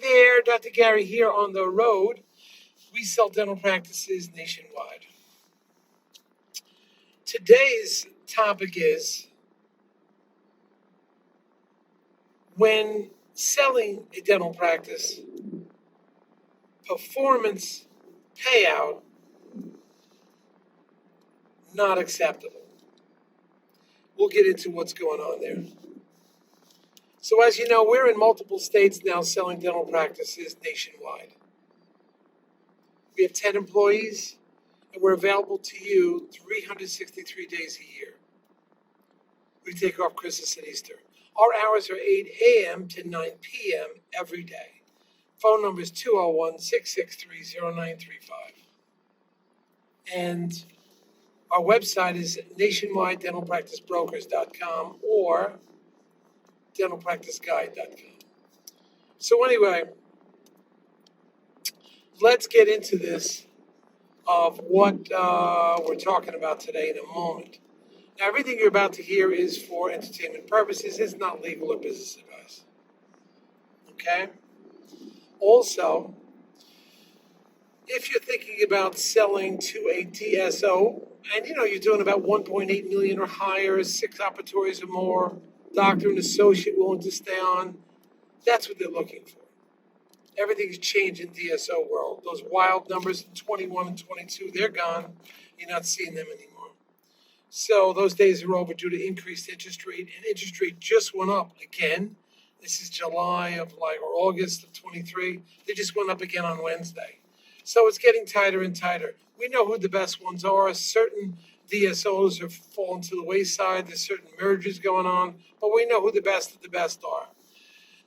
Hi there, Dr. Gary here on the road. We sell dental practices nationwide. Today's topic is when selling a dental practice, performance payout not acceptable. We'll get into what's going on there. So as you know, we're in multiple states now selling dental practices nationwide. We have 10 employees, and we're available to you 363 days a year. We take off Christmas and Easter. Our hours are 8 a.m. to 9 p.m. every day. Phone number is 201-663-0935. And our website is nationwidedentalpracticebrokers.com or dentalpracticeguide.com. So anyway, let's get into this of what we're talking about today in a moment. Now, everything you're about to hear is for entertainment purposes. It's not legal or business advice. Okay? Also, if you're thinking about selling to a DSO, and you're doing about 1.8 million or higher, 6 operatories or more, doctor and associate willing to stay on, that's what they're looking for. Everything's changed in DSO world. Those wild numbers in 21 and 22, they're gone. You're not seeing them anymore. So those days are over due to increased interest rate, and interest rate just went up again. This is July or August of 23. They just went up again on Wednesday. So it's getting tighter and tighter. We know who the best ones are. Certain DSOs have fallen to the wayside. There's certain mergers going on, but we know who the best of the best are.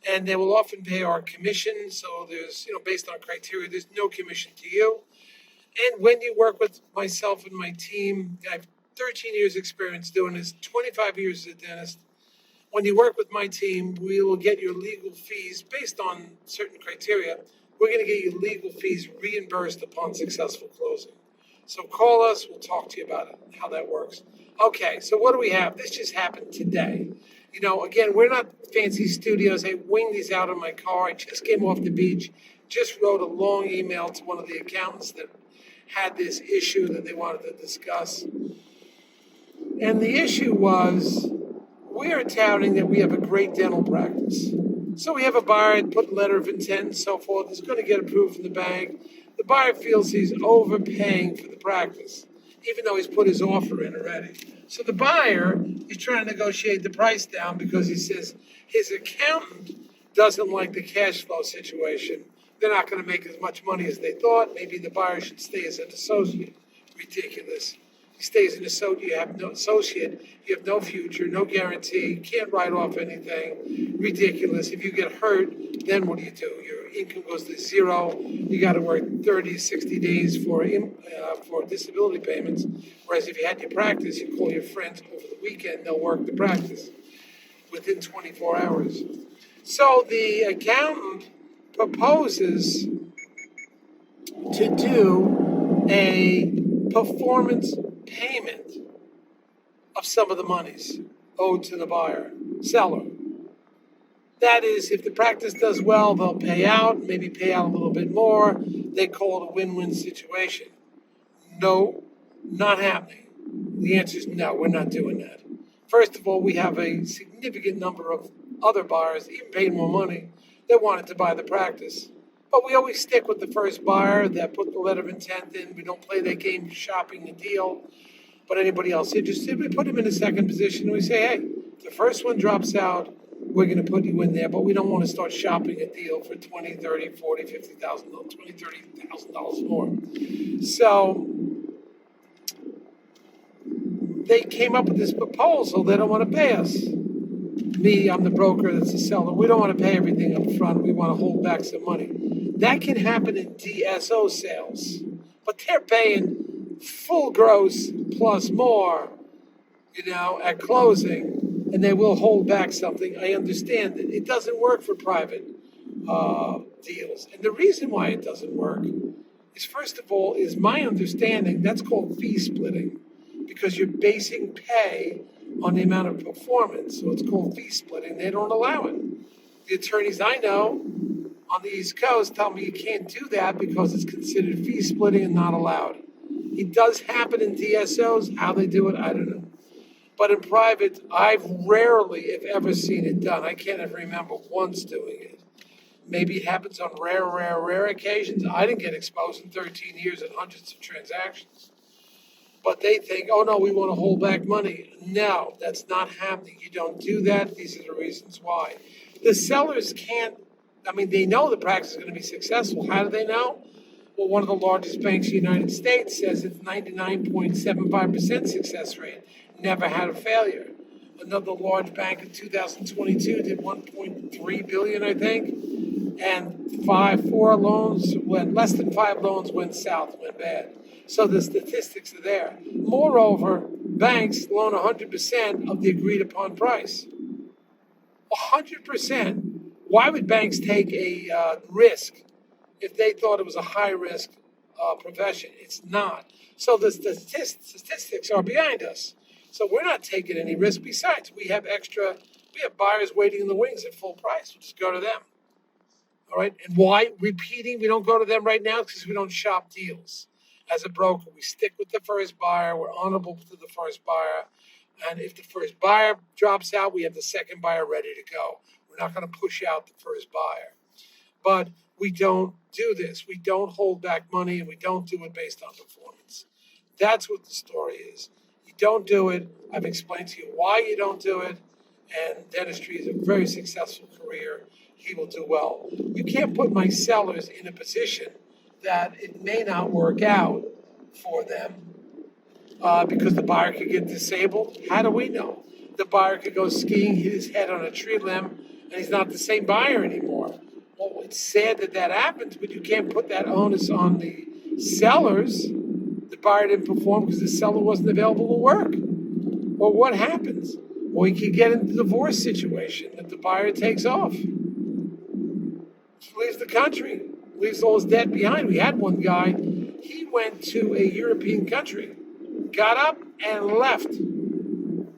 And they will often pay our commission. So there's, based on criteria, there's no commission to you. And when you work with myself and my team, I have 13 years experience doing this, 25 years as a dentist. When you work with my team, we will get your legal fees based on certain criteria. We're going to get your legal fees reimbursed upon successful closing. So call us. We'll talk to you about it, how that works. Okay, so what do we have? This just happened today. Again, we're not fancy studios. I winged these out in my car. I just came off the beach, just wrote a long email to one of the accountants that had this issue that they wanted to discuss. And the issue was, we are touting that we have a great dental practice. So we have a buyer put a letter of intent and so forth. It's going to get approved from the bank. The buyer feels he's overpaying for the practice, even though he's put his offer in already. So the buyer is trying to negotiate the price down because he says his accountant doesn't like the cash flow situation. They're not going to make as much money as they thought. Maybe the buyer should stay as an associate. Ridiculous. He stays an associate, you have no future, no guarantee, can't write off anything. Ridiculous. If you get hurt, then what do? Your income goes to zero. You got to work 30, 60 days for disability payments. Whereas if you had your practice, you call your friends over the weekend, they'll work the practice within 24 hours. So the accountant proposes to do a performance payment of some of the monies owed to the seller. That is, if the practice does well, they'll pay out, maybe pay out a little bit more. They call it a win-win situation. No, not happening. The answer is no, we're not doing that. First of all, we have a significant number of other buyers, even paying more money, that wanted to buy the practice. But we always stick with the first buyer that put the letter of intent in. We don't play that game shopping the deal. But anybody else interested, we put them in a second position and we say, hey, if the first one drops out, we're going to put you in there, but we don't want to start shopping a deal for $20,000, $30,000, $40,000, $50,000, $20,000, $30,000 more. So they came up with this proposal. They don't want to pay us. Me, I'm the broker that's the seller. We don't want to pay everything up front. We want to hold back some money. That can happen in DSO sales, but they're paying full gross plus more, at closing, and they will hold back something. I understand that it doesn't work for private deals. And the reason why it doesn't work is, first of all, is my understanding that's called fee splitting, because you're basing pay on the amount of performance. So it's called fee splitting. They don't allow it. The attorneys I know on the East Coast tell me you can't do that because it's considered fee splitting and not allowed. It does happen in DSOs. How they do it, I don't know. But in private, I've rarely, if ever, seen it done. I can't even remember once doing it. Maybe it happens on rare occasions. I didn't get exposed in 13 years and hundreds of transactions. But they think, oh no, we want to hold back money. No, that's not happening. You don't do that. These are the reasons why. The sellers can't, they know the practice is going to be successful. How do they know? Well, one of the largest banks in the United States says it's 99.75% success rate. Never had a failure. Another large bank in 2022 did 1.3 billion, I think, and less than 5 loans went south, went bad. So the statistics are there. Moreover, banks loan 100% of the agreed upon price. 100%. Why would banks take a risk if they thought it was a high risk profession? It's not. So the statistics are behind us. So we're not taking any risk. Besides, we have buyers waiting in the wings at full price. We'll just go to them. All right. And why? Repeating, we don't go to them right now because we don't shop deals. As a broker, we stick with the first buyer. We're honorable to the first buyer. And if the first buyer drops out, we have the second buyer ready to go. We're not going to push out the first buyer. But we don't do this. We don't hold back money, and we don't do it based on performance. That's what the story is. You don't do it. I've explained to you why you don't do it. And dentistry is a very successful career. He will do well. You can't put my sellers in a position that it may not work out for them because the buyer could get disabled. How do we know? The buyer could go skiing, hit his head on a tree limb, and he's not the same buyer anymore. Well, it's sad that happens, but you can't put that onus on the sellers. The buyer didn't perform because the seller wasn't available to work. Well, what happens? Well, you could get into a divorce situation that the buyer takes off. He leaves the country, leaves all his debt behind. We had one guy, he went to a European country, got up and left.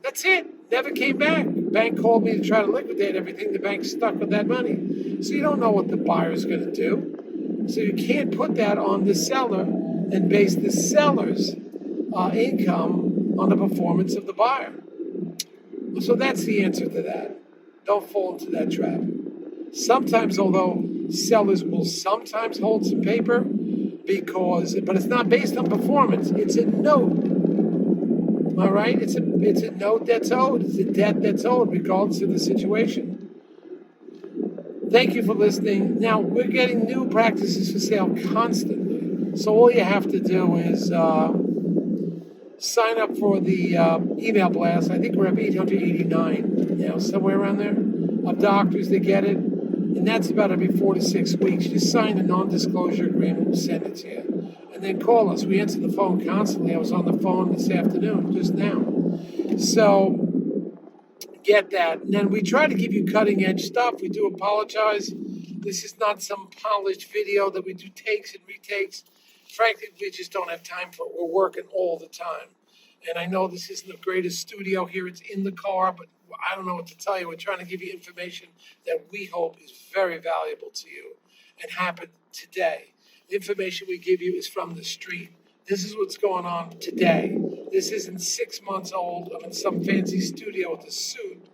That's it. Never came back. The bank called me to try to liquidate everything. The bank's stuck with that money. So you don't know what the buyer's going to do. So you can't put that on the seller and base the seller's income on the performance of the buyer. So that's the answer to that. Don't fall into that trap. Sometimes, although sellers will sometimes hold some paper but it's not based on performance. It's a note. All right? It's a note that's owed. It's a debt that's owed regardless of the situation. Thank you for listening. Now, we're getting new practices for sale constantly. So all you have to do is sign up for the email blast. I think we're up 889, somewhere around there, of doctors that get it. And that's about every 4 to 6 weeks. Just sign a non-disclosure agreement, we'll send it to you. And then call us. We answer the phone constantly. I was on the phone this afternoon, just now. So get that. And then we try to give you cutting edge stuff. We do apologize. This is not some polished video that we do takes and retakes. Frankly, we just don't have time for it. We're working all the time. And I know this isn't the greatest studio here. It's in the car, but I don't know what to tell you. We're trying to give you information that we hope is very valuable to you and happened today. The information we give you is from the street. This is what's going on today. This isn't 6 months old. I'm in some fancy studio with a suit.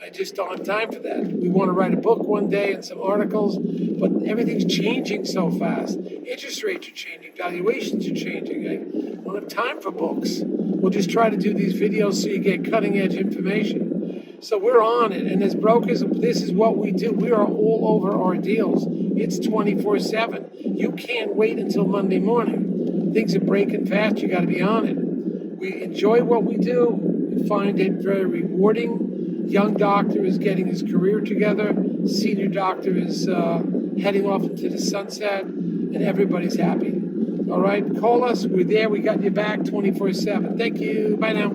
I just don't have time for that. We want to write a book one day and some articles, but everything's changing so fast. Interest rates are changing. Valuations are changing. I don't have time for books. We'll just try to do these videos so you get cutting edge information. So we're on it. And as brokers, this is what we do. We are all over our deals. It's 24/7. You can't wait until Monday morning. Things are breaking fast. You got to be on it. We enjoy what we do. We find it very rewarding. Young doctor is getting his career together. Senior doctor is heading off into the sunset, and everybody's happy. All right, call us. We're there. We got your back 24/7. Thank you. Bye now.